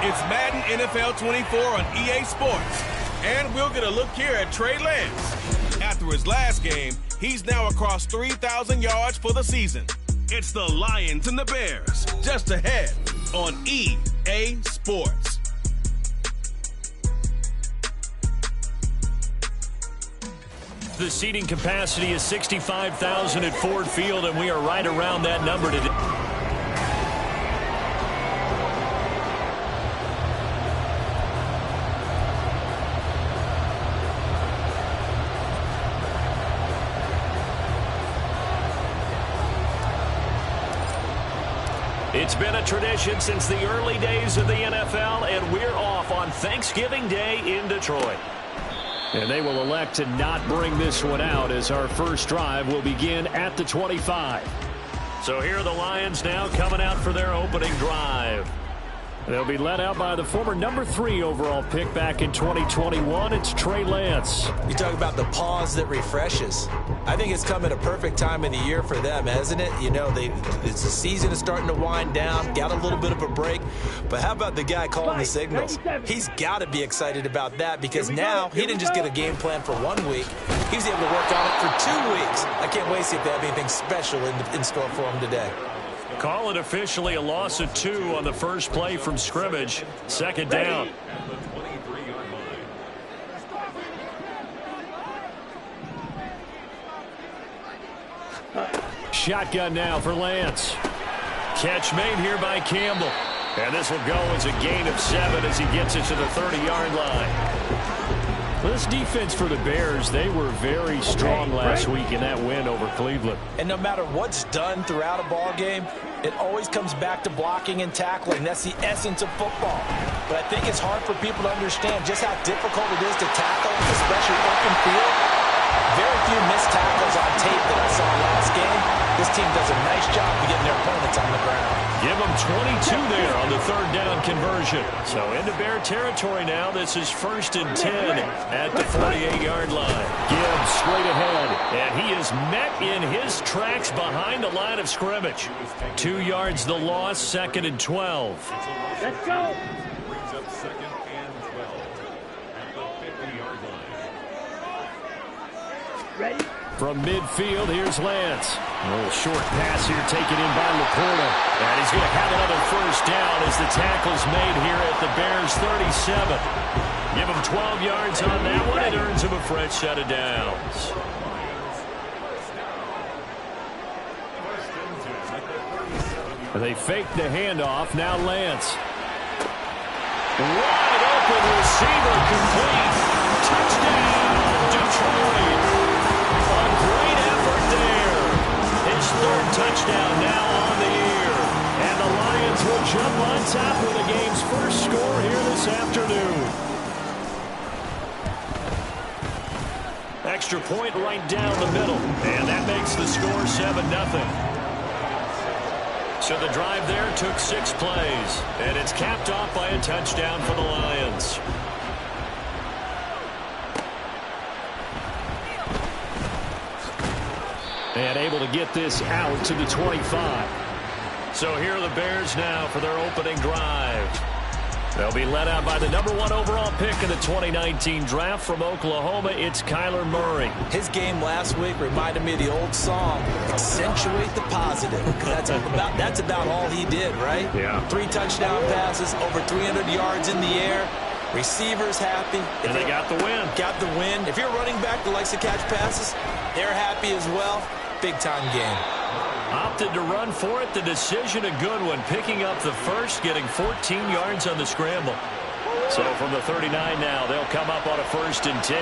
It's Madden NFL 24 on EA Sports. And we'll get a look here at Trey Lance. After his last game, he's now across 3,000 yards for the season. It's the Lions and the Bears, just ahead on EA Sports. The seating capacity is 65,000 at Ford Field, and we are right around that number today. It's been a tradition since the early days of the NFL, and we're off on Thanksgiving Day in Detroit. And they will elect to not bring this one out as our first drive will begin at the 25. So here are the Lions now coming out for their opening drive. They'll be led out by the former number 3 overall pick back in 2021. It's Trey Lance. You talk about the pause that refreshes. I think it's come at a perfect time of the year for them, hasn't it? You know, the season is starting to wind down, got a little bit of a break. But how about the guy calling the signals? He's got to be excited about that because now he didn't just get a game plan for 1 week. He was able to work on it for 2 weeks. I can't wait to see if they have anything special in store for him today. Call it officially a loss of 2 on the first play from scrimmage. Second down. Shotgun now for Lance. Catch made here by Campbell. And this will go as a gain of 7 as he gets it to the 30-yard line. This defense for the Bears, they were very strong last week in that win over Cleveland. And no matter what's done throughout a ball game, it always comes back to blocking and tackling. That's the essence of football. But I think it's hard for people to understand just how difficult it is to tackle, especially open field. Very few missed tackles on tape that I saw last game. This team does a nice job of getting their opponents on the ground. Give them 22 there on the third down conversion. So into Bear territory now. This is 1st and 10 at the 48-yard line. Gibbs straight ahead, and he is met in his tracks behind the line of scrimmage. 2 yards the loss, 2nd and 12. Let's go. Brings up 2nd and 12 at the 50-yard line. Ready? From midfield, here's Lance. A little short pass here taken in by Laporta. And he's going to have another first down as the tackle's made here at the Bears' 37. Give him 12 yards on that one. It earns him a fresh set of downs. They fake the handoff. Now Lance. Wide open receiver complete. Touchdown, Detroit. A great effort there. His 3rd touchdown now on the year. And the Lions will jump on top with the game's first score here this afternoon. Extra point right down the middle. And that makes the score 7-0. So the drive there took 6 plays. And it's capped off by a touchdown for the Lions. And able to get this out to the 25. So here are the Bears now for their opening drive. They'll be led out by the number 1 overall pick in the 2019 draft from Oklahoma. It's Kyler Murray. His game last week reminded me of the old song, accentuate the positive. That's about all he did, right? Yeah. 3 touchdown passes, over 300 yards in the air. Receivers happy. And they got the win. Got the win. If you're running back that likes to catch passes, they're happy as well. Big-time game. Opted to run for it. The decision a good one. Picking up the first, getting 14 yards on the scramble. So from the 39 now, they'll come up on a 1st and 10.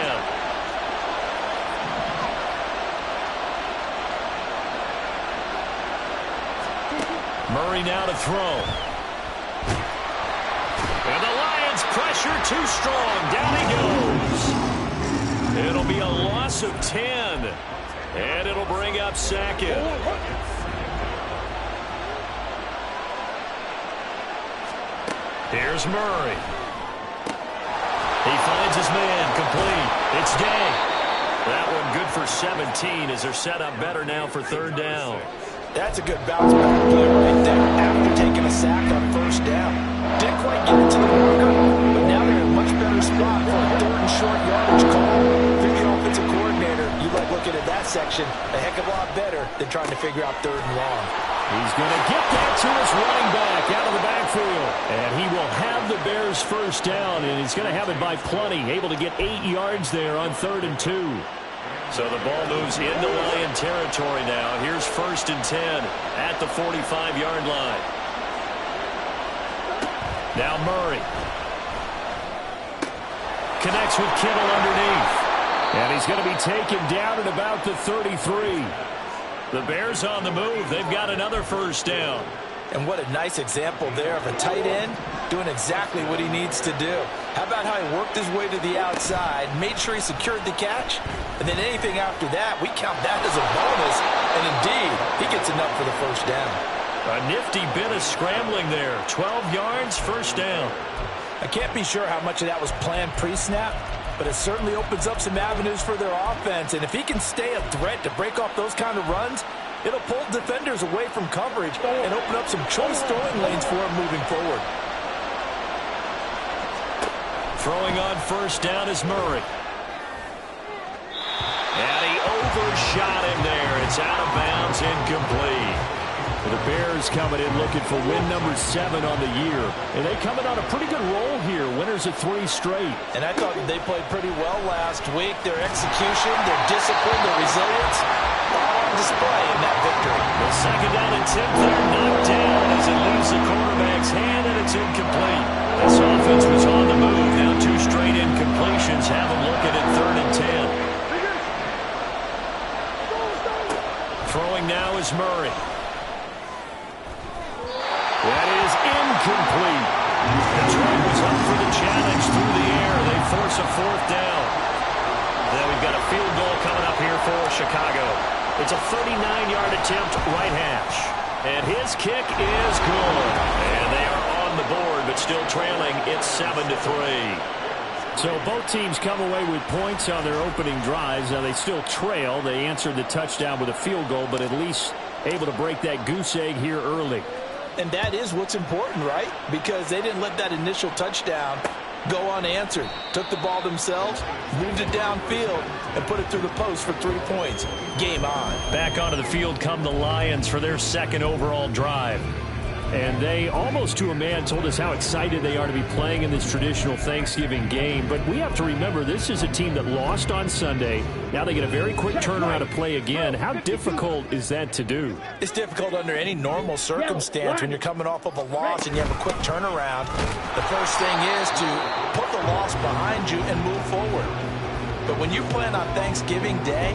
Murray now to throw. And the Lions pressure too strong. Down he goes. It'll be a loss of 10. And it'll bring up 2nd. Here's Murray. He finds his man complete. It's Day. That one good for 17 as they're set up better now for 3rd down. That's a good bounce back play right there after taking a sack on 1st down. Didn't quite get it to the section a heck of a lot better than trying to figure out third and long. He's going to get that to his running back out of the backfield. And he will have the Bears first down, and he's going to have it by plenty. Able to get 8 yards there on 3rd and 2. So the ball moves into Lion territory now. Here's 1st and 10 at the 45-yard line. Now Murray. Connects with Kittle underneath. And he's going to be taken down at about the 33. The Bears on the move. They've got another first down. And what a nice example there of a tight end doing exactly what he needs to do. How about how he worked his way to the outside, made sure he secured the catch, and then anything after that, we count that as a bonus. And indeed, he gets enough for the first down. A nifty bit of scrambling there. 12 yards, first down. I can't be sure how much of that was planned pre-snap, but it certainly opens up some avenues for their offense. And if he can stay a threat to break off those kind of runs, it'll pull defenders away from coverage and open up some choice throwing lanes for him moving forward. Throwing on first down is Murray. And he overshot him there. It's out of bounds, incomplete. The Bears coming in looking for win number 7 on the year. And they coming on a pretty good roll here. Winners of 3 straight. And I thought they played pretty well last week. Their execution, their discipline, their resilience, all on display in that victory. The 2nd down attempt there knocked down as it leaves the quarterback's hand, and it's incomplete. This offense was on the move. Now 2 straight incompletions have them looking at 3rd and 10. Throwing now is Murray. That is incomplete. The try was up for the challenge through the air. They force a 4th down. Then we've got a field goal coming up here for Chicago. It's a 39-yard attempt, right hash. And his kick is good. And they are on the board, but still trailing. It's 7-3. So both teams come away with points on their opening drives. Now they still trail. They answered the touchdown with a field goal, but at least able to break that goose egg here early. And that is what's important, right? Because they didn't let that initial touchdown go unanswered. Took the ball themselves, moved it downfield, and put it through the post for 3 points. Game on. Back onto the field come the Lions for their 2nd overall drive. And they, almost to a man, told us how excited they are to be playing in this traditional Thanksgiving game. But we have to remember, this is a team that lost on Sunday. Now they get a very quick turnaround to play again. How difficult is that to do? It's difficult under any normal circumstance when you're coming off of a loss and you have a quick turnaround. The first thing is to put the loss behind you and move forward. But when you plan on Thanksgiving Day,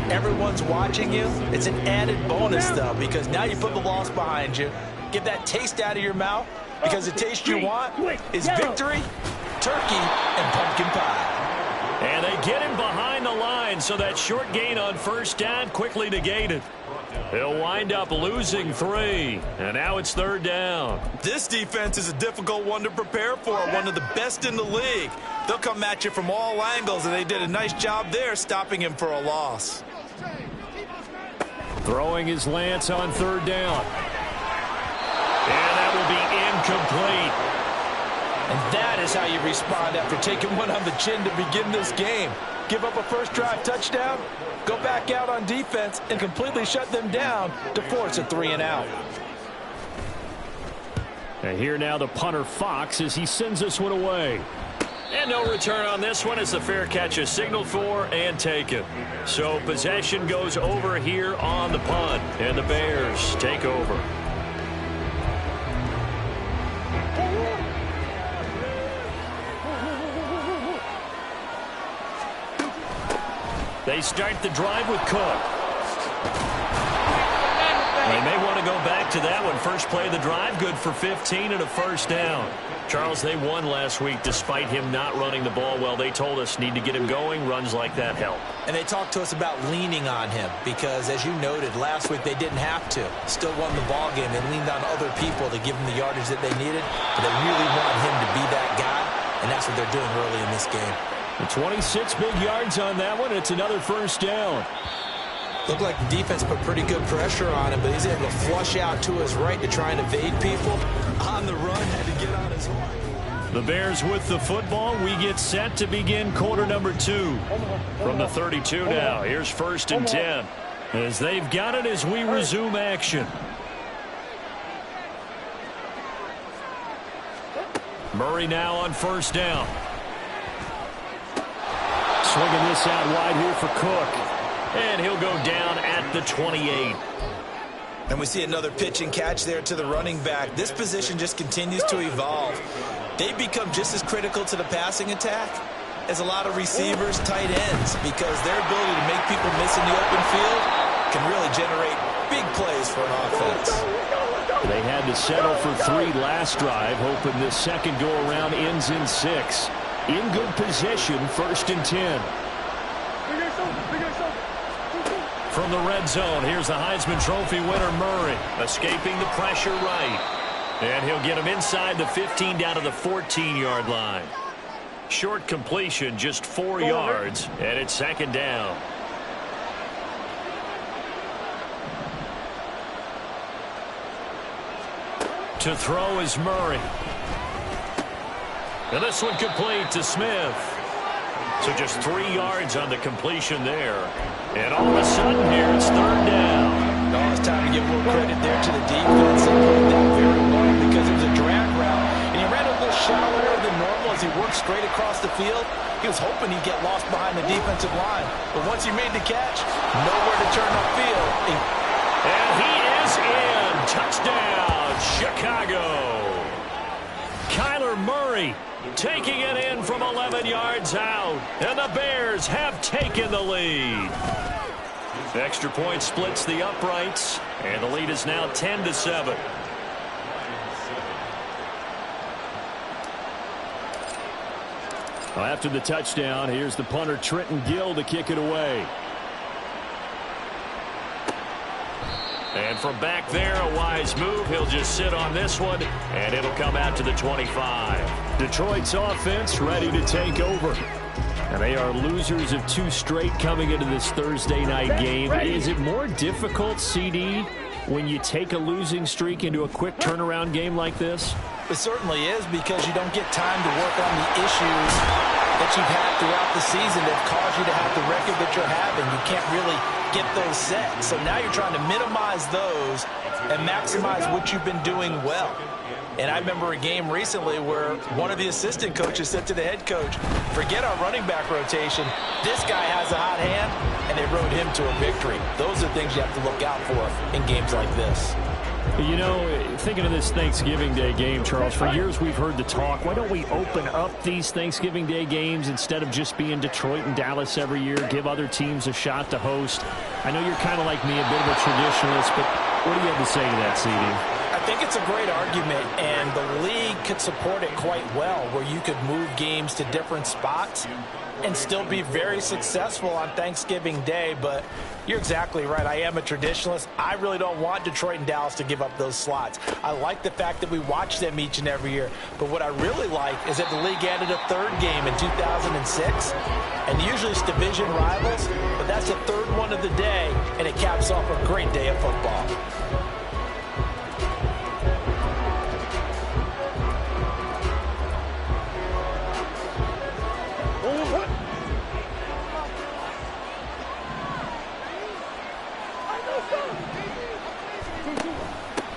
everyone's watching you. It's an added bonus, though, because now you put the loss behind you. Get that taste out of your mouth, because the taste you want is victory, turkey, and pumpkin pie. And they get him behind the line, so that short gain on first down quickly negated. He'll wind up losing 3, and now it's 3rd down. This defense is a difficult one to prepare for, one of the best in the league. They'll come at you from all angles, and they did a nice job there stopping him for a loss. Throwing is Lance on 3rd down. And that will be incomplete. And that is how you respond after taking one on the chin to begin this game. Give up a first drive touchdown, go back out on defense, and completely shut them down to force a 3-and-out. And here now the punter Fox as he sends this one away. And no return on this one as the fair catch is signaled for and taken. So possession goes over here on the punt, and the Bears take over. They start the drive with Cook. They may want to go back to that one. First play of the drive, good for 15 and a first down. Charles, they won last week despite him not running the ball well. They told us need to get him going. Runs like that help. And they talked to us about leaning on him because, as you noted, last week they didn't have to. Still won the ball game. They leaned on other people to give them the yardage that they needed. But they really want him to be that guy, and that's what they're doing early in this game. 26 big yards on that one. It's another first down. Looked like the defense put pretty good pressure on him, but he's able to flush out to his right to try and evade people. On the run, had to get on his horn. The Bears with the football. We get set to begin quarter number 2. From the 32 now, here's 1st and 10. As they've got it as we resume action. Murray now on 1st down. Swinging this out wide here for Cook. And he'll go down at the 28. And we see another pitch and catch there to the running back. This position just continues to evolve. They become just as critical to the passing attack as a lot of receivers, tight ends, because their ability to make people miss in the open field can really generate big plays for an offense. They had to settle for 3 last drive, hoping this second go-around ends in 6. In good position, 1st and 10. From the red zone, here's the Heisman Trophy winner, Murray, escaping the pressure right. And he'll get him inside the 15 down to the 14-yard line. Short completion, just 4 yards, and it's 2nd down. To throw is Murray. And this one complete to Smith. So just 3 yards on the completion there. And all of a sudden here, it's 3rd down. Oh, it's time to give a little credit there to the defense. They played that very well because it was a drag route. And he ran a little shallower than normal as he worked straight across the field. He was hoping he'd get lost behind the defensive line. But once he made the catch, nowhere to turn upfield. And he is in. Touchdown, Chicago. Kyler Murray taking it in from 11 yards out. And the Bears have taken the lead. The extra point splits the uprights. And the lead is now 10-7. Well, after the touchdown, here's the punter Trenton Gill to kick it away. And from back there, a wise move. He'll just sit on this one, and it'll come out to the 25. Detroit's offense ready to take over. And they are losers of 2 straight coming into this Thursday night game. Is it more difficult, CD, when you take a losing streak into a quick turnaround game like this? It certainly is, because you don't get time to work on the issues that you've had throughout the season that caused you to have the record that you're having. You can't really get those set. So now you're trying to minimize those and maximize what you've been doing well. And I remember a game recently where one of the assistant coaches said to the head coach, forget our running back rotation. This guy has a hot hand, and they rode him to a victory. Those are things you have to look out for in games like this. You know, thinking of this Thanksgiving Day game, Charles, for years we've heard the talk, why don't we open up these Thanksgiving Day games instead of just being Detroit and Dallas every year, give other teams a shot to host? I know you're kind of like me, a bit of a traditionalist, but what do you have to say to that, CD? I think it's a great argument, and the league could support it quite well, where you could move games to different spots and still be very successful on Thanksgiving Day. But you're exactly right. I am a traditionalist. I really don't want Detroit and Dallas to give up those slots. I like the fact that we watch them each and every year. But what I really like is that the league added a 3rd game in 2006. And usually it's division rivals, but that's the 3rd one of the day, and it caps off a great day of football.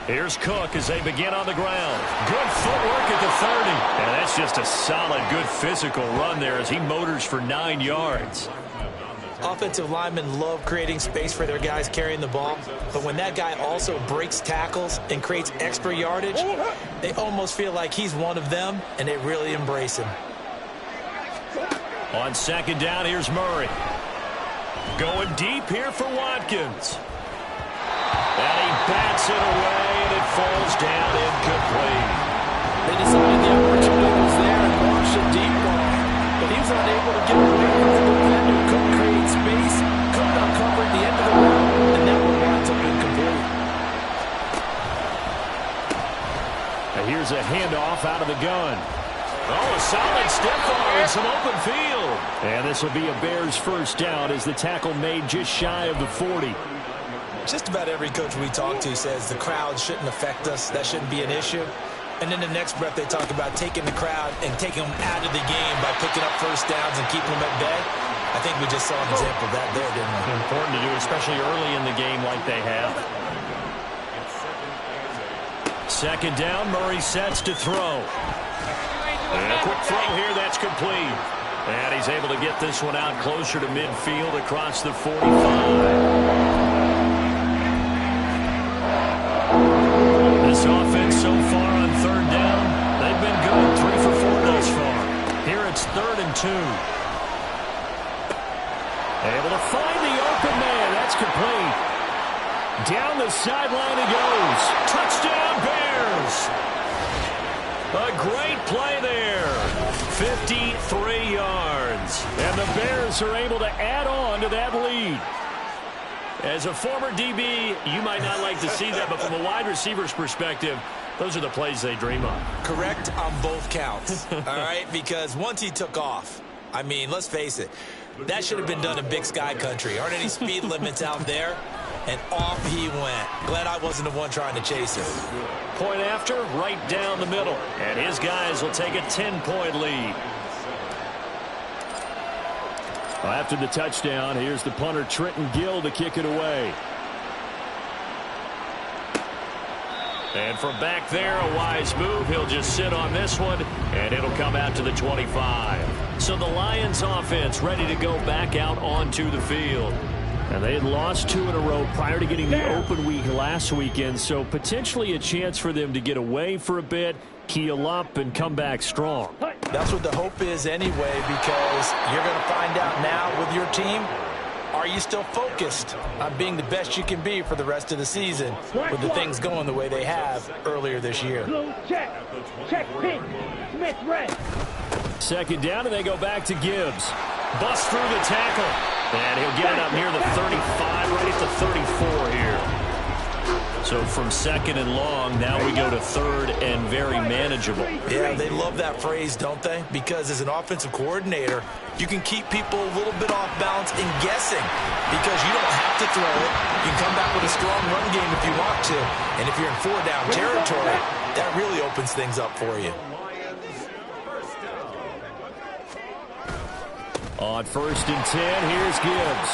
Here's Cook as they begin on the ground. Good footwork at the 30. And that's just a solid, good physical run there as he motors for 9 yards. Offensive linemen love creating space for their guys carrying the ball, but when that guy also breaks tackles and creates extra yardage, they almost feel like he's one of them, and they really embrace him. On 2nd down, here's Murray. Going deep here for Watkins. And he bats it away, and it falls down incomplete. They decided the opportunity was there and launched a deep ball, but he was unable to get away from the defender. Couldn't create space, couldn't uncover at the end of the route, and that one winds up incomplete. Now here's a handoff out of the gun. Oh, a solid stiff arm in some open field. And this will be a Bears 1st down as the tackle made just shy of the 40. Just about every coach we talk to says the crowd shouldn't affect us. That shouldn't be an issue. And in the next breath, they talk about taking the crowd and taking them out of the game by picking up first downs and keeping them at bay. I think we just saw an example of that there, didn't we? Important to do, especially early in the game like they have. Second down, Murray sets to throw. And a quick throw here, that's complete. And he's able to get this one out closer to midfield across the 45. This offense so far on third down, they've been good. 3 for 4 thus far. Here it's 3rd and 2. Able to find the open man. That's complete. Down the sideline he goes. Touchdown, Bears. A great play there. 53 yards. And the Bears are able to add on to that lead. As a former DB, you might not like to see that, but from a wide receiver's perspective, those are the plays they dream of. Correct on both counts, all right? Because once he took off, I mean, let's face it, that should have been done in Big Sky country. Aren't any speed limits out there? And off he went. Glad I wasn't the one trying to chase him. Point after, right down the middle. And his guys will take a 10-point lead. After the touchdown, here's the punter Trenton Gill to kick it away. And from back there, a wise move. He'll just sit on this one, and it'll come out to the 25. So the Lions offense ready to go back out onto the field. And they had lost 2 in a row prior to getting the open week last weekend, so potentially a chance for them to get away for a bit, heal up, and come back strong. That's what the hope is anyway, because you're going to find out now with your team, are you still focused on being the best you can be for the rest of the season with the things going the way they have earlier this year? Check pink. Smith red. Second down, and they go back to Gibbs. Bust through the tackle. And he'll get it up near the 35, right at the 34 here. So from second and long, now we go to third and very manageable. Yeah, they love that phrase, don't they? Because as an offensive coordinator, you can keep people a little bit off balance and guessing because you don't have to throw it. You can come back with a strong run game if you want to. And if you're in 4-down territory, that really opens things up for you. On 1st and 10, here's Gibbs.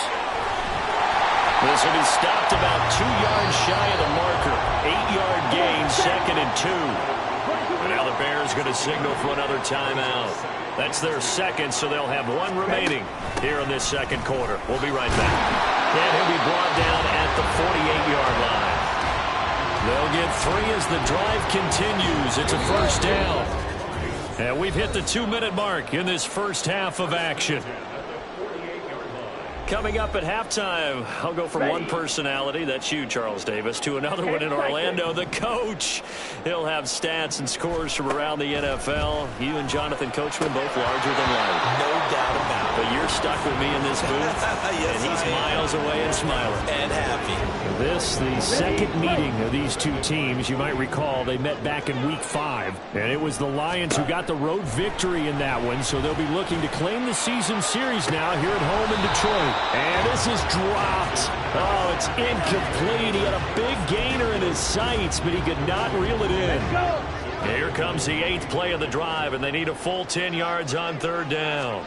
This will be stopped about 2 yards shy of the marker. 8-yard gain, 2nd and 2. And now the Bears going to signal for another timeout. That's their second, so they'll have 1 remaining here in this second quarter. We'll be right back. And he'll be brought down at the 48-yard line. They'll get 3 as the drive continues. It's a first down. And we've hit the 2-minute mark in this first half of action. Coming up at halftime, I'll go from one personality, that's you, Charles Davis, to another one in Orlando, the coach. He'll have stats and scores from around the NFL. You and Jonathan Coachman both larger than life. No doubt about it. But you're stuck with me in this booth, yes, and he's miles away and smiling. And happy. This, the second meeting of these two teams. You might recall they met back in Week 5, and it was the Lions who got the road victory in that one, so they'll be looking to claim the season series now here at home in Detroit. And this is dropped. Oh, it's incomplete. He had a big gainer in his sights, but he could not reel it in. Here comes the 8th play of the drive, and they need a full 10 yards on 3rd down.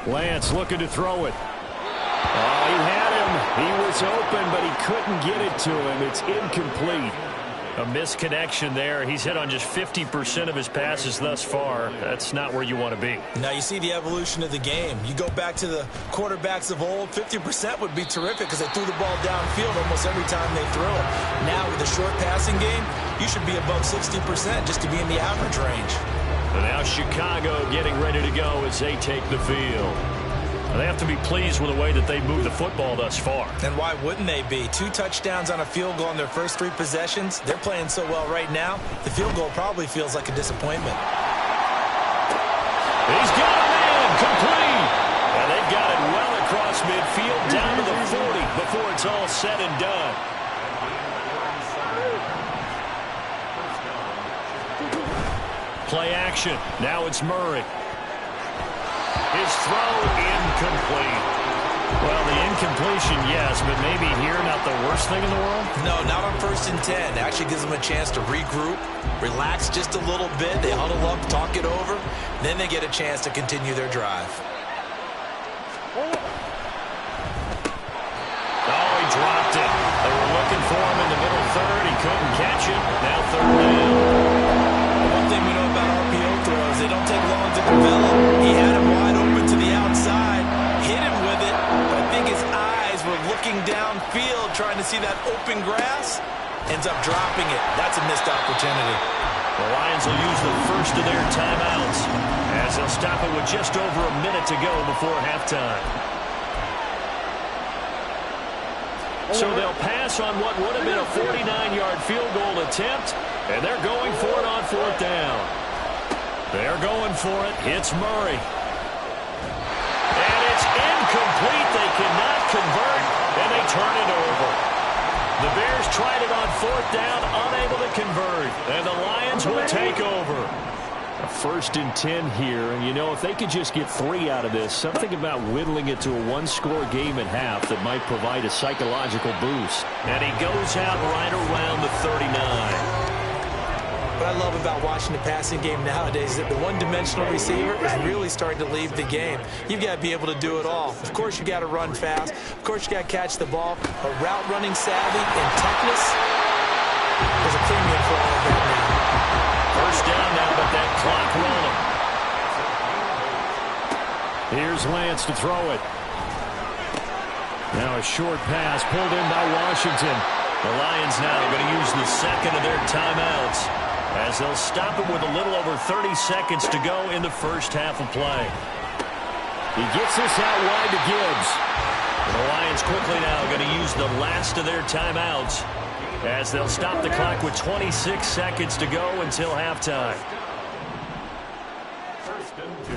Lance looking to throw it. Oh, he had him. He was open, but he couldn't get it to him. It's incomplete. A misconnection there. He's hit on just 50% of his passes thus far. That's not where you want to be. Now you see the evolution of the game. You go back to the quarterbacks of old, 50% would be terrific because they threw the ball downfield almost every time they threw it. Now with a short passing game, you should be above 60% just to be in the average range. And now Chicago getting ready to go as they take the field. They have to be pleased with the way that they moved the football thus far. And why wouldn't they be? 2 touchdowns on a field goal in their first 3 possessions. They're playing so well right now, the field goal probably feels like a disappointment. He's got a man, complete. And they've got it well across midfield, down to the 40 before it's all said and done. Play action. Now it's Murray. His throw incomplete. Well, the incompletion, yes, but maybe here not the worst thing in the world? No, not on 1st and 10. Actually gives them a chance to regroup, relax just a little bit. They huddle up, talk it over. Then they get a chance to continue their drive. Oh, he dropped it. They were looking for him in the middle third. He couldn't catch it. Now 3rd down. One thing we know about RPO throws, they don't take long to develop. He had him wide open to the outside, hit him with it, but I think his eyes were looking downfield trying to see that open grass. Ends up dropping it. That's a missed opportunity. The Lions will use the first of their timeouts as they'll stop it with just over a minute to go before halftime. So they'll pass on what would have been a 49-yard field goal attempt, and they're going for it on 4th down. They're going for it. It's Murray. And it's incomplete. They cannot convert, and they turn it over. The Bears tried it on 4th down, unable to convert, and the Lions will take over. A 1st and 10 here, and you know, if they could just get 3 out of this, something about whittling it to a 1-score game at half that might provide a psychological boost. And he goes out right around the 39. What I love about watching the passing game nowadays is that the one-dimensional receiver is really starting to leave the game. You've got to be able to do it all. Of course, you got to run fast. Of course, you got to catch the ball. But route running savvy and toughness is a premium for all of that now. 1st down now, but that clock rolling. Here's Lance to throw it. Now a short pass pulled in by Washington. The Lions now are going to use the second of their timeouts as they'll stop it with a little over 30 seconds to go in the first half of play. He gets this out wide to Gibbs. And the Lions quickly now are going to use the last of their timeouts as they'll stop the clock with 26 seconds to go until halftime.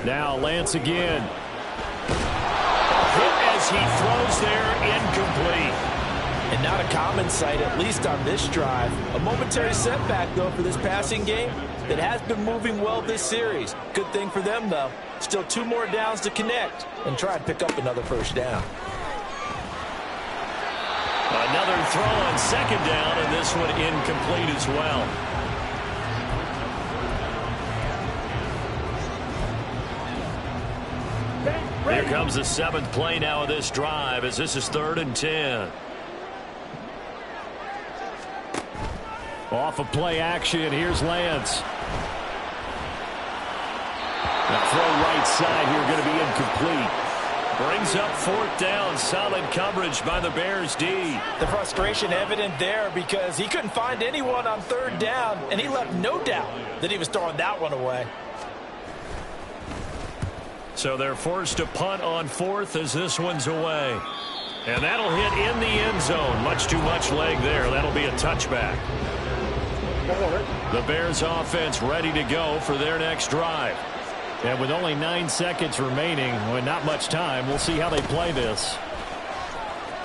Now Lance again. Hit as he throws there, incomplete. And not a common sight, at least on this drive. A momentary setback, though, for this passing game that has been moving well this series. Good thing for them, though. Still 2 more downs to connect and try and pick up another 1st down. Another throw on 2nd down, and this one incomplete as well. Here comes the 7th play now of this drive as this is 3rd and 10. Off of play action, here's Lance. The throw right side here going to be incomplete. Brings up 4th down, solid coverage by the Bears D. The frustration evident there because he couldn't find anyone on 3rd down, and he left no doubt that he was throwing that one away. So they're forced to punt on 4th as this one's away. And that'll hit in the end zone. Much too much leg there. That'll be a touchback. The Bears offense ready to go for their next drive. And with only 9 seconds remaining, with not much time, we'll see how they play this.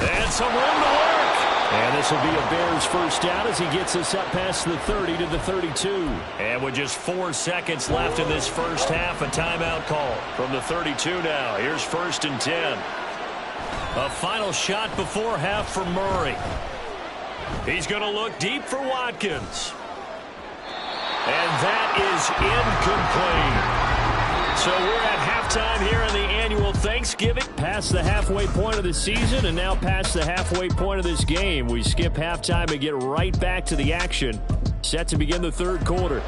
And some room to work. And this will be a Bears 1st down as he gets us up past the 30 to the 32. And with just 4 seconds left in this first half, a timeout call from the 32 now. Here's 1st and 10. A final shot before half for Murray. He's going to look deep for Watkins. And that is incomplete. So we're at halftime here in the annual Thanksgiving. Past the halfway point of the season and now past the halfway point of this game. We skip halftime and get right back to the action. Set to begin the 3rd quarter.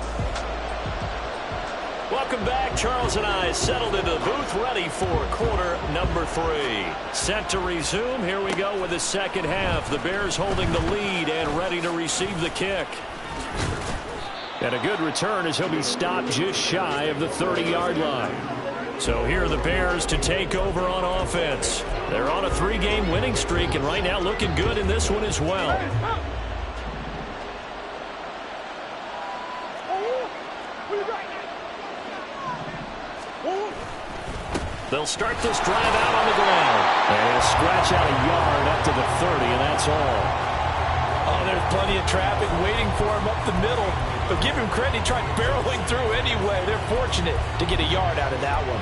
Welcome back. Charles and I settled into the booth ready for quarter number 3. Set to resume. Here we go with the second half. The Bears holding the lead and ready to receive the kick. And a good return as he'll be stopped just shy of the 30-yard line. So here are the Bears to take over on offense. They're on a 3-game winning streak and right now looking good in this one as well. They'll start this drive out on the ground. And he'll scratch out a yard up to the 30, and that's all. Oh, there's plenty of traffic waiting for him up the middle. But give him credit, he tried barreling through anyway. They're fortunate to get a yard out of that one.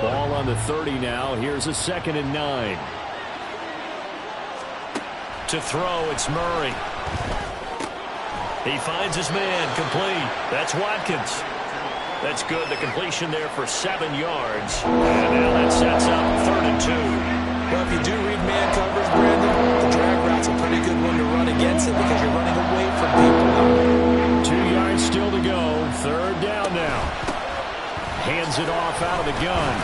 Ball on the 30 now. Here's a 2nd and 9. To throw, it's Murray. He finds his man, complete. That's Watkins. That's good. The completion there for 7 yards. And now that sets up 3rd and 2. Well, if you do read man coverage, Brandon, the drag route's a pretty good one to run against it because you're running away from people. 2 yards still to go. 3rd down now. Hands it off out of the gun.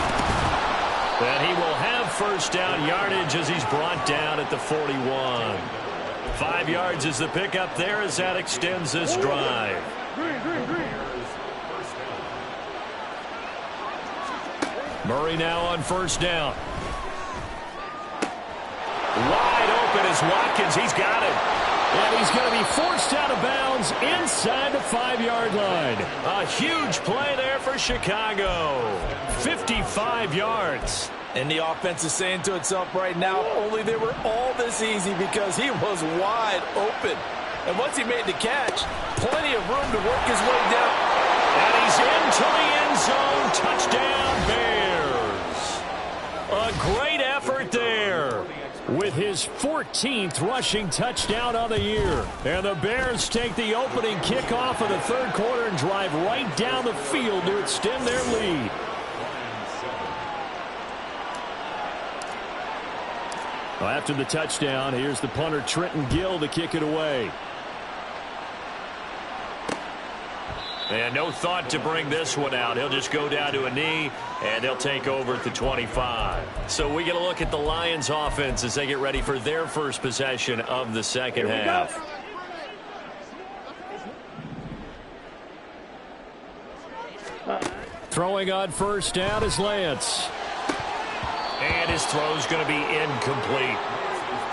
And he will have 1st down yardage as he's brought down at the 41. 5 yards is the pickup there as that extends this drive. Murray now on 1st down. Wide open is Watkins. He's got it. And he's going to be forced out of bounds inside the 5-yard line. A huge play there for Chicago. 55 yards. And the offense is saying to itself right now, only they were all this easy because he was wide open. And once he made the catch, plenty of room to work his way down. And he's into the end zone. Touchdown, Bears. A great effort there with his 14th rushing touchdown on the year. And the Bears take the opening kickoff of the 3rd quarter and drive right down the field to extend their lead. Well, after the touchdown, here's the punter Trenton Gill to kick it away. And no thought to bring this one out. He'll just go down to a knee, and they'll take over at the 25. So we get a look at the Lions offense as they get ready for their first possession of the 2nd half. Throwing on 1st down is Lance. And his throw's going to be incomplete.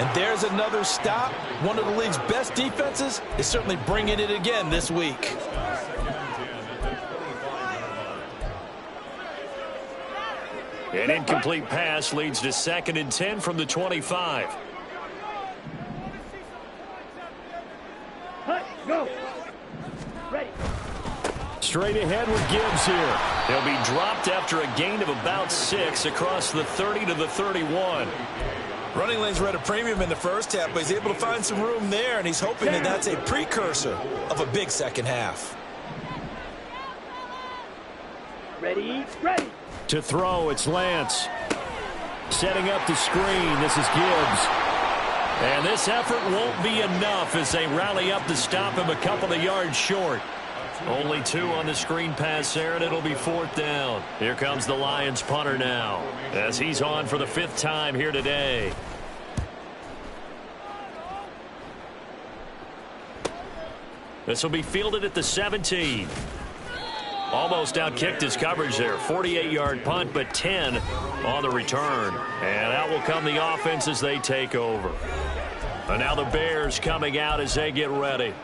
And there's another stop. One of the league's best defenses is certainly bringing it again this week. An incomplete pass leads to 2nd and 10 from the 25. Go. Ready. Straight ahead with Gibbs here. He'll be dropped after a gain of about 6 across the 30 to the 31. Running lanes were at a premium in the 1st half, but he's able to find some room there, and he's hoping that that's a precursor of a big 2nd half. Ready. Ready. To throw, it's Lance. Setting up the screen, this is Gibbs. And this effort won't be enough as they rally up to stop him a couple of yards short. Only 2 on the screen pass there, and it'll be 4th down. Here comes the Lions punter now as he's on for the 5th time here today. This will be fielded at the 17. Almost outkicked his coverage there. 48-yard punt, but 10 on the return. And out will come the offense as they take over. And now the Bears coming out as they get ready.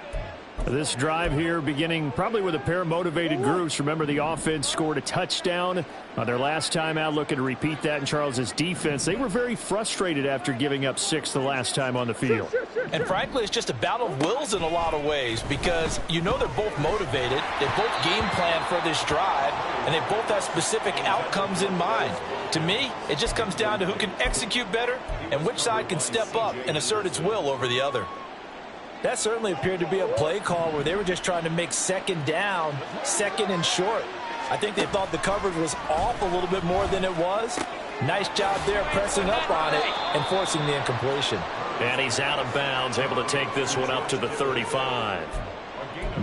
This drive here beginning probably with a pair of motivated groups. Remember, the offense scored a touchdown their last time out. Looking to repeat that in Charles's defense. They were very frustrated after giving up 6 the last time on the field. And frankly, it's just a battle of wills in a lot of ways because you know they're both motivated. They both game plan for this drive, and they both have specific outcomes in mind. To me, it just comes down to who can execute better and which side can step up and assert its will over the other. That certainly appeared to be a play call where they were just trying to make 2nd down, 2nd and short. I think they thought the coverage was off a little bit more than it was. Nice job there pressing up on it and forcing the incompletion. And he's out of bounds, able to take this one up to the 35.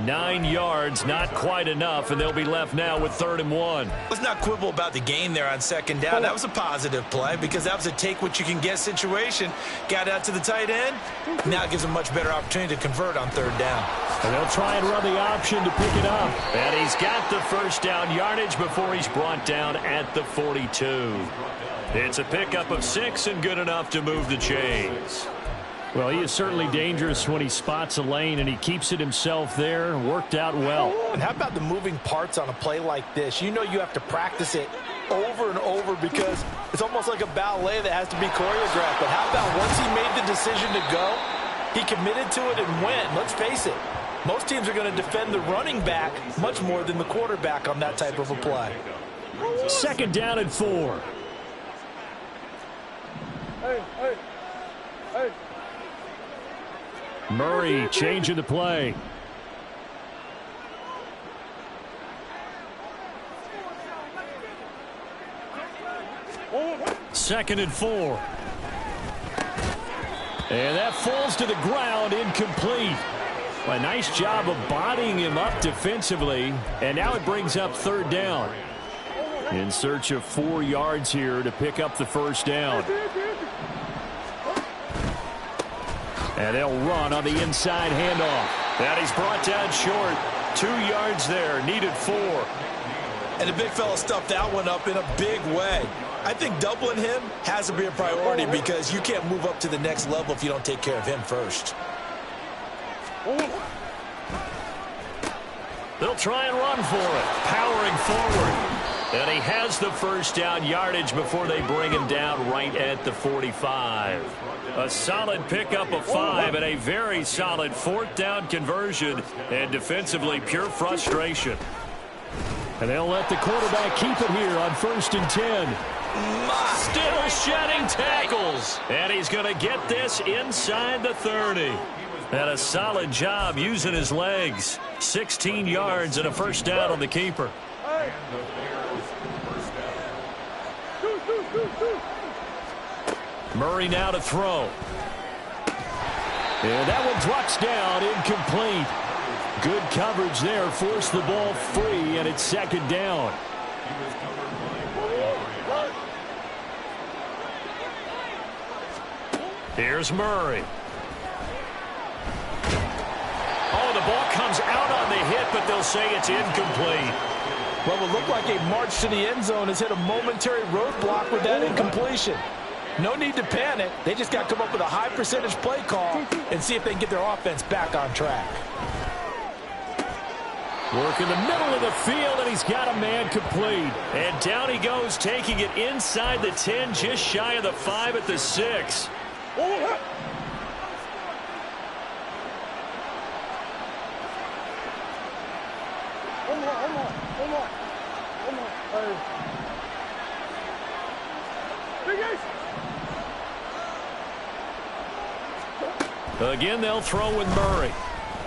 9 yards, not quite enough, and they'll be left now with 3rd and 1. Let's not quibble about the gain there on 2nd down. That was a positive play because that was a take-what-you-can-get situation. Got out to the tight end. Now it gives them a much better opportunity to convert on 3rd down. And they'll try and run the option to pick it up. And he's got the 1st down yardage before he's brought down at the 42. It's a pickup of 6 and good enough to move the chains. Well, he is certainly dangerous when he spots a lane, and he keeps it himself there. Worked out well. And how about the moving parts on a play like this? You know you have to practice it over and over because it's almost like a ballet that has to be choreographed. But how about once he made the decision to go, he committed to it and went. Let's face it, most teams are going to defend the running back much more than the quarterback on that type of a play. Second down and 4. Murray changing the play. Second and 4. And that falls to the ground, incomplete. A nice job of bodying him up defensively. And now it brings up third down. In search of 4 yards here to pick up the first down. And they'll run on the inside handoff. And he's brought down short. 2 yards there, needed 4. And the big fella stuffed that one up in a big way. I think doubling him has to be a priority because you can't move up to the next level if you don't take care of him first. They'll try and run for it, powering forward. And he has the first down yardage before they bring him down right at the 45. A solid pickup of 5 and a very solid fourth down conversion. And defensively, pure frustration. And they'll let the quarterback keep it here on 1st and 10. Still shedding tackles. And he's going to get this inside the 30. And a solid job using his legs. 16 yards and a first down on the keeper. Murray now to throw. And that one drops down, incomplete. Good coverage there, forced the ball free, and it's second down. Here's Murray. Oh, the ball comes out on the hit, but they'll say it's incomplete. Well, it will look like a march to the end zone has hit a momentary roadblock with that incompletion. No need to panic. They just got to come up with a high percentage play call and see if they can get their offense back on track. Work in the middle of the field, and he's got a man complete. And down he goes, taking it inside the 10, just shy of the 5 at the 6. Again, they'll throw with Murray.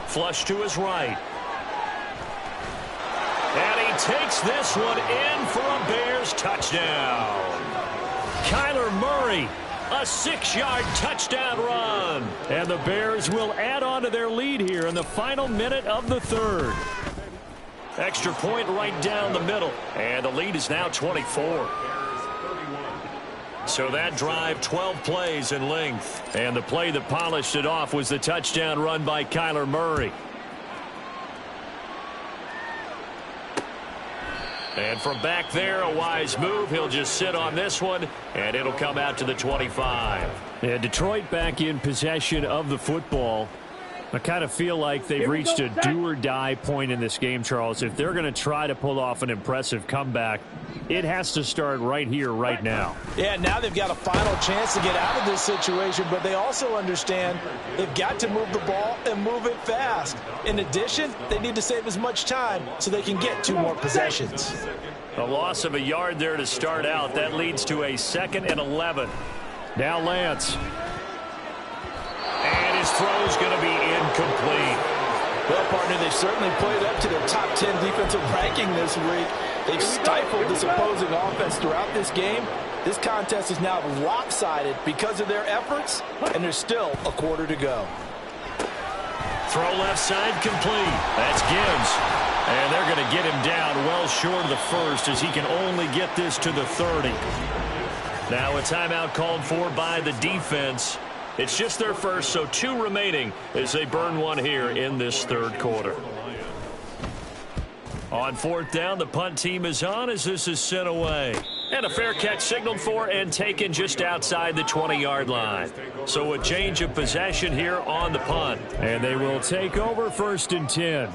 Flush to his right. And he takes this one in for a Bears touchdown. Kyler Murray, a 6-yard touchdown run. And the Bears will add on to their lead here in the final minute of the 3rd. Extra point right down the middle. And the lead is now 24. So that drive, 12 plays in length. And the play that polished it off was the touchdown run by Kyler Murray. And from back there, a wise move. He'll just sit on this one, and it'll come out to the 25. Yeah, Detroit back in possession of the football. I kind of feel like they've reached a do-or-die point in this game, Charles. If they're going to try to pull off an impressive comeback, it has to start right here, right now. Yeah, now they've got a final chance to get out of this situation, but they also understand they've got to move the ball and move it fast. In addition, they need to save as much time so they can get 2 more possessions. A loss of a yard there to start out. That leads to a 2nd and 11. Now Lance. And his throw's going to be incomplete. Well, partner, they've certainly played up to their top 10 defensive ranking this week. They've stifled this opposing offense throughout this game. This contest is now lopsided because of their efforts, and there's still a quarter to go. Throw left side complete. That's Gibbs. And they're going to get him down well short of the first as he can only get this to the 30. Now a timeout called for by the defense. It's just their first, so 2 remaining as they burn one here in this 3rd quarter. On 4th down, the punt team is on as this is sent away. And a fair catch signaled for and taken just outside the 20-yard line. So a change of possession here on the punt. And they will take over 1st and 10.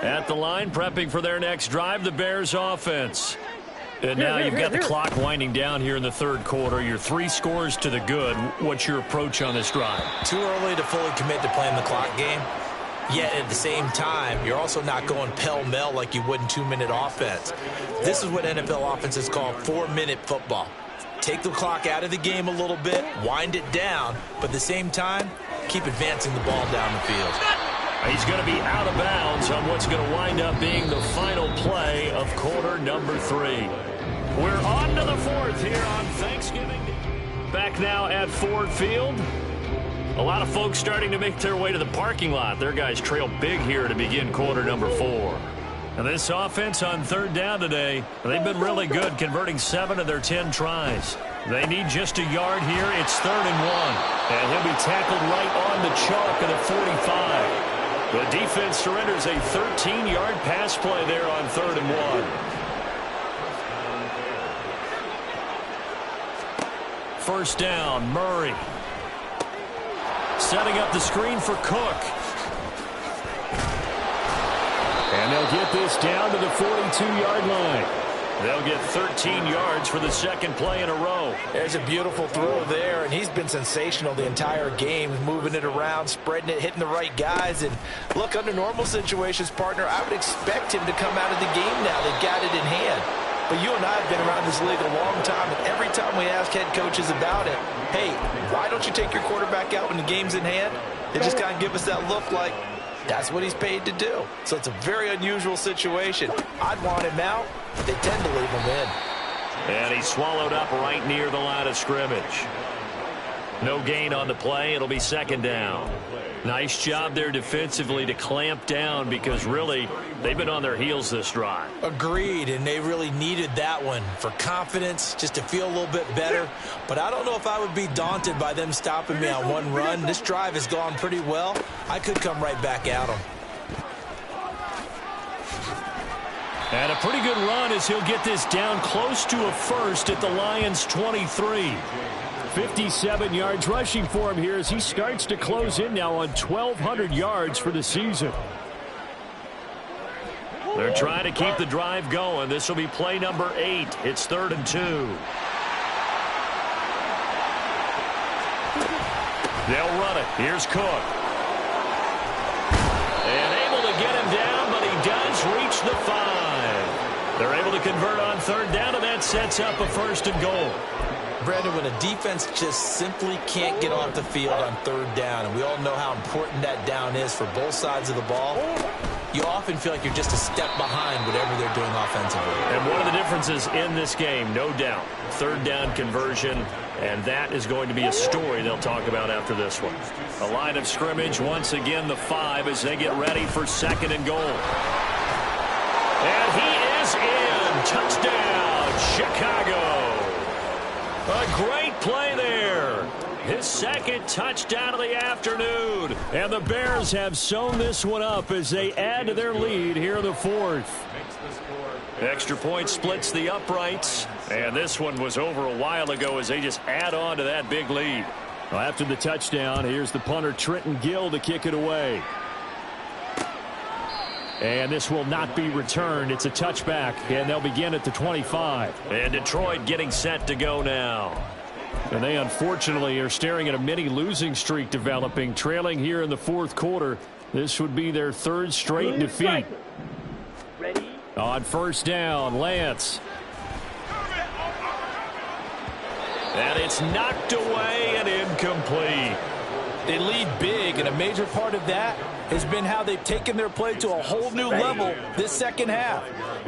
At the line, prepping for their next drive, the Bears offense. And now you've got the clock winding down here in the 3rd quarter. Your 3 scores to the good. What's your approach on this drive? Too early to fully commit to playing the clock game. Yet at the same time, you're also not going pell-mell like you would in 2-minute offense. This is what NFL offenses call 4-minute football. Take the clock out of the game a little bit, wind it down, but at the same time, keep advancing the ball down the field. He's going to be out of bounds on what's going to wind up being the final play of quarter number 3. We're on to the 4th here on Thanksgiving. Back now at Ford Field. A lot of folks starting to make their way to the parking lot. Their guys trail big here to begin quarter number 4. And this offense on 3rd down today, they've been really good, converting 7 of their 10 tries. They need just a yard here. It's 3rd and 1. And he'll be tackled right on the chalk of the 45. The defense surrenders a 13-yard pass play there on 3rd and 1. First down, Murray. Setting up the screen for Cook. And they'll get this down to the 42-yard line. They'll get 13 yards for the second play in a row. There's a beautiful throw there, and he's been sensational the entire game, moving it around, spreading it, hitting the right guys. And look, under normal situations, partner, I would expect him to come out of the game now. They've got it in hand. But you and I have been around this league a long time, and every time we ask head coaches about it, hey, why don't you take your quarterback out when the game's in hand? They just kind of give us that look like that's what he's paid to do. So it's a very unusual situation. I'd want him out. They tend to leave him in. And he's swallowed up right near the line of scrimmage. No gain on the play. It'll be 2nd down. Nice job there defensively to clamp down because really they've been on their heels this drive. Agreed, and they really needed that one for confidence, just to feel a little bit better. But I don't know if I would be daunted by them stopping me on one run. This drive has gone pretty well. I could come right back at them. And a pretty good run as he'll get this down close to a first at the Lions' 23. 57 yards rushing for him here as he starts to close in now on 1,200 yards for the season. They're trying to keep the drive going. This will be play number 8. It's 3rd and 2. They'll run it. Here's Cook. And able to get him down, but he does reach the 5. They're able to convert on 3rd down, and that sets up a 1st and goal. Brandon, when a defense just simply can't get off the field on 3rd down, and we all know how important that down is for both sides of the ball, you often feel like you're just a step behind whatever they're doing offensively. And one of the differences in this game, no doubt, 3rd down conversion, and that is going to be a story they'll talk about after this one. A line of scrimmage, once again, the 5 as they get ready for 2nd and goal. And he is in. Touchdown, Chicago. A great play there. His 2nd touchdown of the afternoon. And the Bears have sewn this one up as they add to their lead here in the 4th. Extra point splits the uprights. And this one was over a while ago as they just add on to that big lead. Well, after the touchdown, here's the punter Trenton Gill to kick it away. And this will not be returned. It's a touchback, and they'll begin at the 25. And Detroit getting set to go now. And they unfortunately are staring at a mini losing streak developing, trailing here in the 4th quarter. This would be their 3rd straight defeat. Ready? On 1st down, Lance. And it's knocked away and incomplete. They lead big, and a major part of that has been how they've taken their play to a whole new level this 2nd half.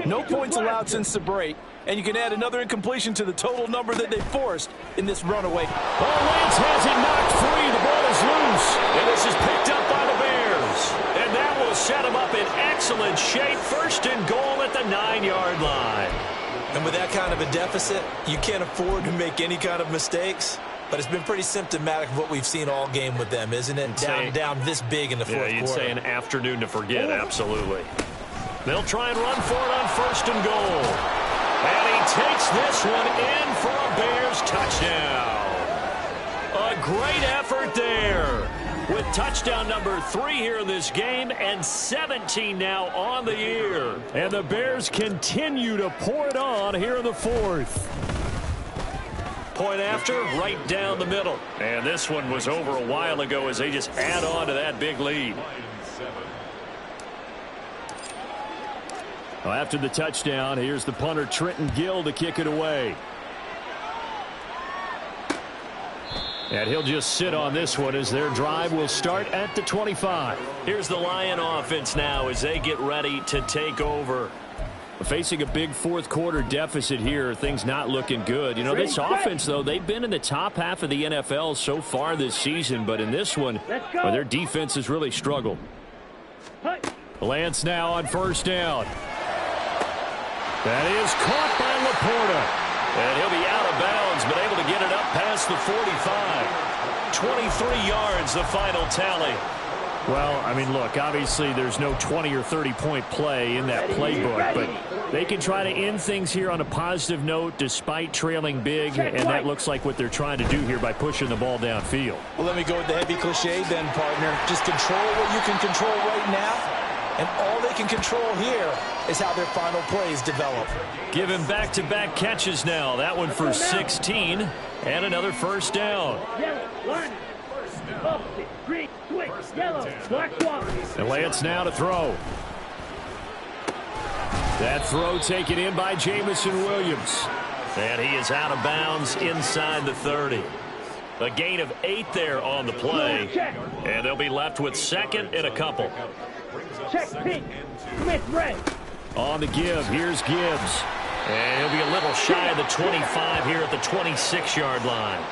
No points allowed since the break, and you can add another incompletion to the total number that they forced in this runaway. Oh, Lance has it knocked free. The ball is loose, and this is picked up by the Bears. And that will set them up in excellent shape. 1st and goal at the 9-yard line. And with that kind of a deficit, you can't afford to make any kind of mistakes. But it's been pretty symptomatic of what we've seen all game with them, isn't it? Down this big in the 4th quarter. Yeah, you'd say an afternoon to forget, absolutely. They'll try and run for it on 1st and goal. And he takes this one in for a Bears touchdown. A great effort there. With touchdown number 3 here in this game and 17 now on the year. And the Bears continue to pour it on here in the 4th. Point after, right down the middle. And this one was over a while ago as they just add on to that big lead. Well, after the touchdown, here's the punter Trenton Gill to kick it away. And he'll just sit on this one as their drive will start at the 25. Here's the Lion offense now as they get ready to take over. Facing a big fourth quarter deficit here, things not looking good. You know, this offense, though, they've been in the top half of the NFL so far this season, but in this one, well, their defense has really struggled. Lance now on first down. That is caught by Laporta. And he'll be out of bounds, but able to get it up past the 45. 23 yards, the final tally. Well, I mean, look, obviously there's no 20 or 30-point play in that playbook, but they can try to end things here on a positive note despite trailing big, and that looks like what they're trying to do here by pushing the ball downfield. Well, let me go with the heavy cliche then, partner. Just control what you can control right now, and all they can control here is how their final plays develop. Give him back-to-back catches now. That one for 16, and another first down. And Lance now to throw. That throw taken in by Jamison Williams. And he is out of bounds inside the 30. A gain of 8 there on the play. And they'll be left with second and a couple. Check pink. Smith red. On the give, here's Gibbs. And he'll be a little shy of the 25 here at the 26-yard line.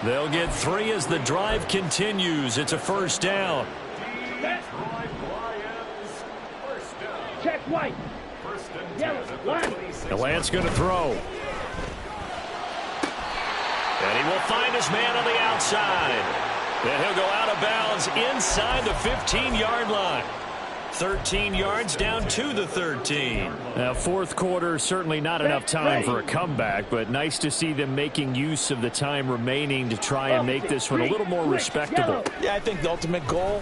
They'll get 3 as the drive continues. It's a first down. Check white. Yellow. Line. And Lance going to throw. And he will find his man on the outside. And he'll go out of bounds inside the 15-yard line. 13 yards down to the 13. Now, fourth quarter, certainly not enough time for a comeback, but nice to see them making use of the time remaining to try and make this one a little more respectable. Yeah, I think the ultimate goal,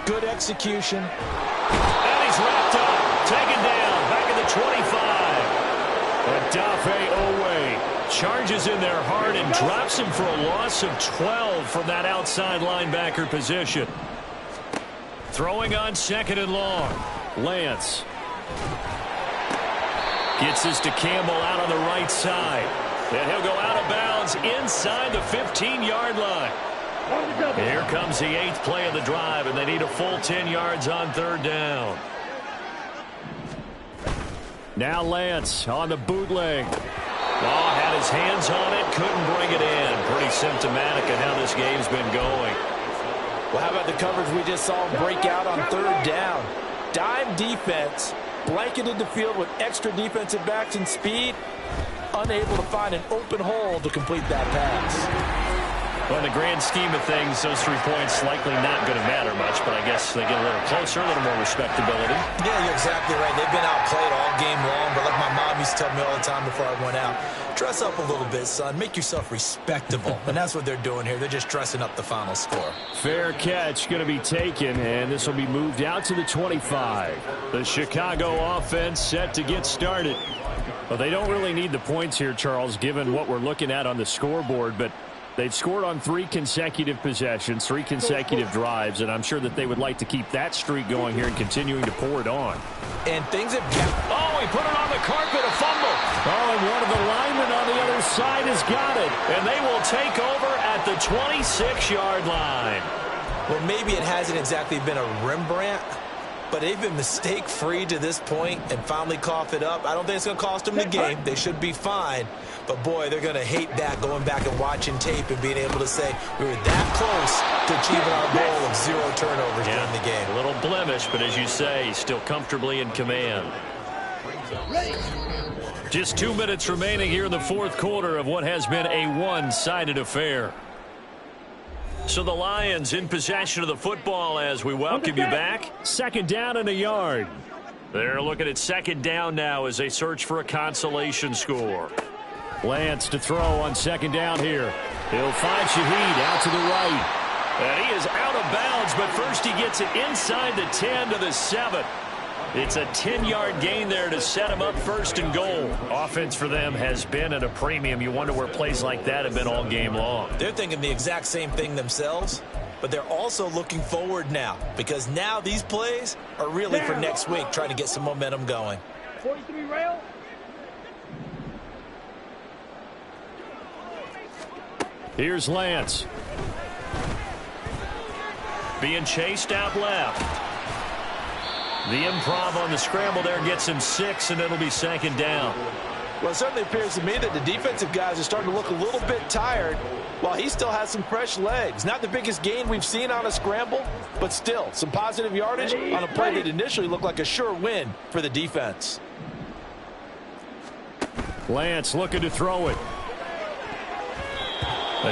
good execution. And he's wrapped up, taken down, back at the 25. Adafe Owe charges in there hard and drops him for a loss of 12 from that outside linebacker position. Throwing on second and long. Lance gets this to Campbell out on the right side. And he'll go out of bounds inside the 15-yard line. Here comes the 8th play of the drive, and they need a full 10 yards on third down. Now Lance on the bootleg. Oh, had his hands on it, couldn't bring it in. Pretty symptomatic of how this game's been going. Well, how about the coverage we just saw break out on third down? Dime defense, blanketed the field with extra defensive backs and speed, unable to find an open hole to complete that pass. Well, in the grand scheme of things, those 3 points likely not going to matter much, but I guess they get a little closer, a little more respectability. Yeah, you're exactly right. They've been outplayed all game long, but like my mom used to tell me all the time before I went out, dress up a little bit, son. Make yourself respectable. And that's what they're doing here. They're just dressing up the final score. Fair catch going to be taken, and this will be moved out to the 25. The Chicago offense set to get started. Well, they don't really need the points here, Charles, given what we're looking at on the scoreboard, but they've scored on 3 consecutive possessions, 3 consecutive drives, and I'm sure that they would like to keep that streak going here and continuing to pour it on. And things have kept... Oh, he put it on the carpet, a fumble. Oh, and one of the linemen on the other side has got it. And they will take over at the 26-yard line. Well, maybe it hasn't exactly been a Rembrandt, but they've been mistake-free to this point and finally cough it up. I don't think it's going to cost them the game. They should be fine. But, boy, they're going to hate that, going back and watching tape and being able to say we were that close to achieving our goal of 0 turnovers during the game. A little blemish, but as you say, still comfortably in command. Just 2 minutes remaining here in the fourth quarter of what has been a one-sided affair. So the Lions in possession of the football as we welcome you back. Second down and a yard. They're looking at second down now as they search for a consolation score. Lance to throw on second down here. He'll find Shaheed out to the right. And he is out of bounds, but first he gets it inside the 10 to the 7. It's a 10-yard gain there to set him up first and goal. Offense for them has been at a premium. You wonder where plays like that have been all game long. They're thinking the exact same thing themselves, but they're also looking forward now because now these plays are really for next week, trying to get some momentum going. 43 rail. Here's Lance. Being chased out left. The improv on the scramble there gets him 6, and it'll be 2nd down. Well, it certainly appears to me that the defensive guys are starting to look a little bit tired while he still has some fresh legs. Not the biggest gain we've seen on a scramble, but still some positive yardage on a play that initially looked like a sure win for the defense. Lance looking to throw it.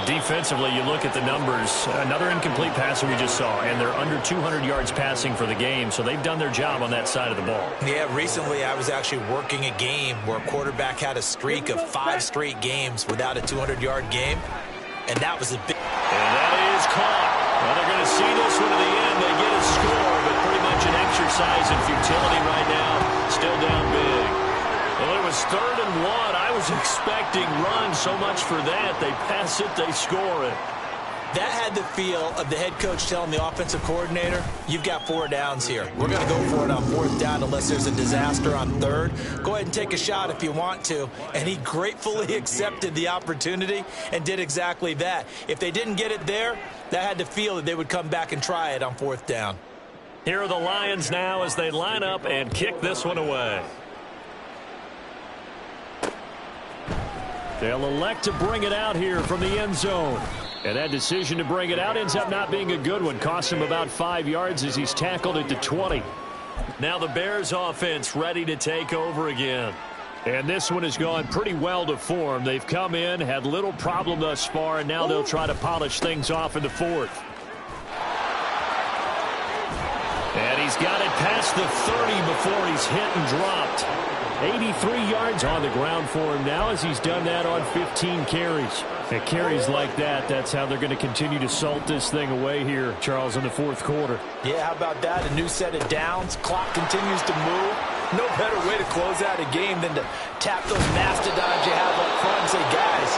Defensively, you look at the numbers. Another incomplete passer we just saw, and they're under 200 yards passing for the game, so they've done their job on that side of the ball. Yeah, recently I was actually working a game where a quarterback had a streak of 5 straight games without a 200-yard game, and that was a big... And that is caught. Well, they're going to see this one to the end. They get a score, but pretty much an exercise in futility right now. Still down big. Well, it was 3rd and 1. I was expecting runs, so much for that. They pass it, they score it. That had the feel of the head coach telling the offensive coordinator, you've got 4 downs here. We're going to go for it on 4th down unless there's a disaster on 3rd. Go ahead and take a shot if you want to. And he gratefully accepted the opportunity and did exactly that. If they didn't get it there, that had the feel that they would come back and try it on 4th down. Here are the Lions now as they line up and kick this one away. They'll elect to bring it out here from the end zone. And that decision to bring it out ends up not being a good one. Costs him about 5 yards as he's tackled at the 20. Now the Bears offense ready to take over again. And this one has gone pretty well to form. They've come in, had little problem thus far, and now they'll try to polish things off in the 4th. And he's got it past the 30 before he's hit and dropped. 83 yards on the ground for him now as he's done that on 15 carries. And carries like that, that's how they're going to continue to salt this thing away here, Charles, in the 4th quarter. Yeah, how about that? A new set of downs. Clock continues to move. No better way to close out a game than to tap those mastodons you have up front and say, guys,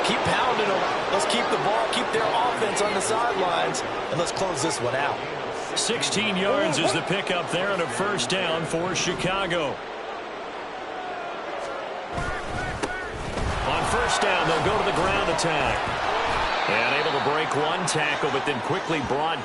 keep pounding them. Let's keep the ball, keep their offense on the sidelines, and let's close this one out. 16 yards is the pickup there on a 1st down for Chicago. On 1st down, they'll go to the ground attack. And able to break one tackle, but then quickly brought